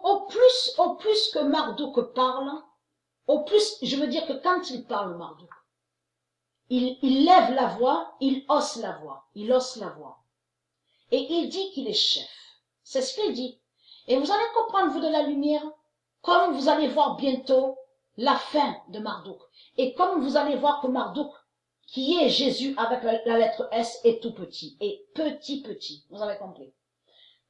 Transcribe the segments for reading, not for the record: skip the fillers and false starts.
au plus que Marduk parle, au plus, je veux dire que quand il parle, Marduk, il lève la voix, il hausse la voix, et il dit qu'il est chef. C'est ce qu'il dit. Et vous allez comprendre, vous de la lumière, comme vous allez voir bientôt la fin de Marduk. Et comme vous allez voir que Marduk, qui est Jésus avec la lettre S, est tout petit. Et petit. Vous avez compris.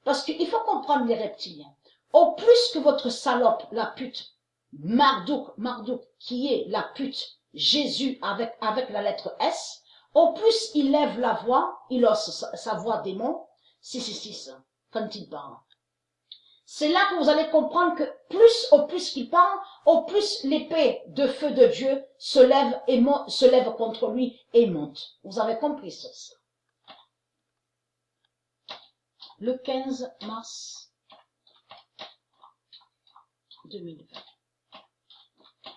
Parce qu'il faut comprendre les reptiliens. Au plus que votre salope, la pute, Marduk, qui est la pute, Jésus avec la lettre S, au plus il lève la voix, il hausse sa voix démon, 666, quand il parle. C'est là que vous allez comprendre que au plus qu'il parle, au plus l'épée de feu de Dieu se lève contre lui et monte. Vous avez compris ça? Le 15 mars 2020.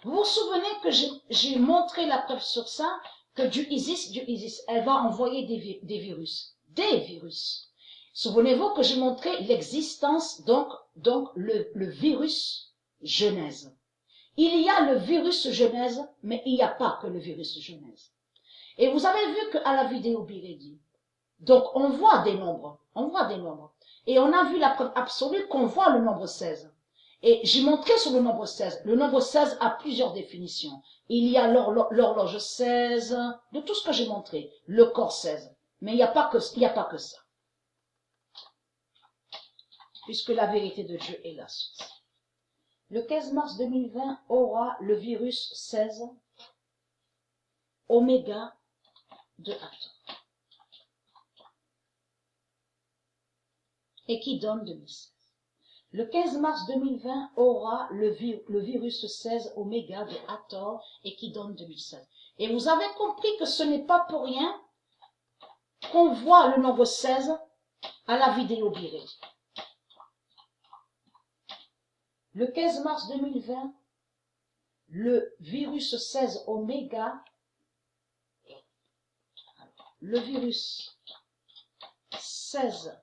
Vous vous souvenez que j'ai montré la preuve sur ça, que du ISIS, elle va envoyer des virus. Des virus. Souvenez-vous que j'ai montré l'existence, donc le virus Genèse. Il y a le virus Genèse, mais il n'y a pas que le virus Genèse. Et vous avez vu qu'à la vidéo Biredi, donc on voit des nombres. Et on a vu la preuve absolue qu'on voit le nombre 16. Et j'ai montré sur le nombre 16. Le nombre 16 a plusieurs définitions. Il y a l'horloge 16, de tout ce que j'ai montré. Le corps 16. Mais il n'y a pas que ça. Puisque la vérité de Dieu est la source. Le 15 mars 2020 aura le virus 16, oméga de Hathor. Et qui donne 2016. Le 15 mars 2020 aura le virus 16 oméga de Hathor et qui donne 2016. Et vous avez compris que ce n'est pas pour rien qu'on voit le nombre 16 à la vidéo Biredi. Le 15 mars 2020, le virus 16 oméga, le virus 16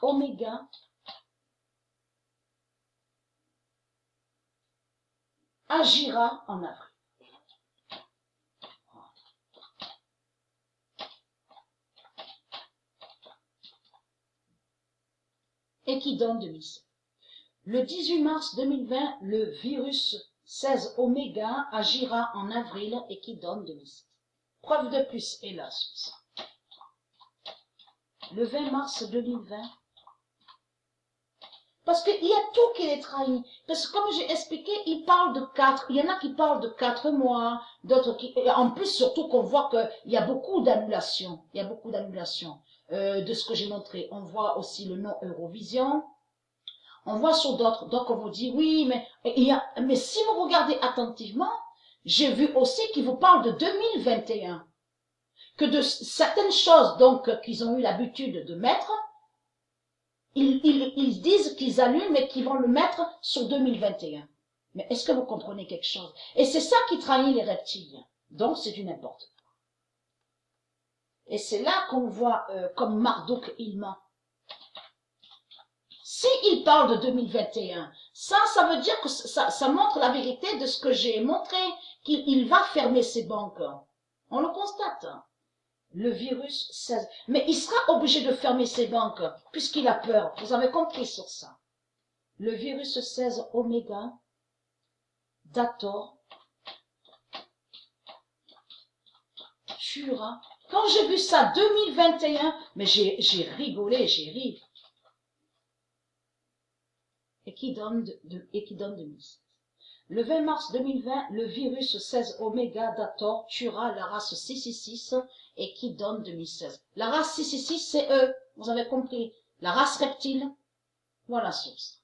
oméga agira en avril. Et qui donne 2016. Le 18 mars 2020, le virus 16 oméga agira en avril et qui donne 2016. Preuve de plus, hélas. Le 20 mars 2020, parce qu'il y a tout qui est trahi. Parce que comme j'ai expliqué, il parle de 4. Il y en a qui parlent de 4 mois, d'autres qui... En plus, surtout qu'on voit qu'il y a beaucoup d'annulations. De ce que j'ai montré. On voit aussi le nom Eurovision. On voit sur d'autres. Donc on vous dit, oui, mais si vous regardez attentivement, j'ai vu aussi qu'ils vous parlent de 2021. Que de certaines choses, donc, qu'ils ont eu l'habitude de mettre, ils disent qu'ils annulent, mais qu'ils vont le mettre sur 2021. Mais est-ce que vous comprenez quelque chose? Et c'est ça qui trahit les reptiliens. Donc, c'est du n'importe quoi. Et c'est là qu'on voit, comme Marduk, il ment. S'il parle de 2021, ça veut dire que ça montre la vérité de ce que j'ai montré, qu'il va fermer ses banques. On le constate. Le virus 16. Mais il sera obligé de fermer ses banques, puisqu'il a peur. Vous avez compris sur ça. Le virus 16 oméga d'Hathor tuera. Quand j'ai vu ça, 2021, mais j'ai rigolé, j'ai ri. Et qui donne 2016. Le 20 mars 2020, le virus 16 oméga d'Hathor tuera la race 666 et qui donne 2016. La race 666, c'est eux. Vous avez compris. La race reptile. Voilà source.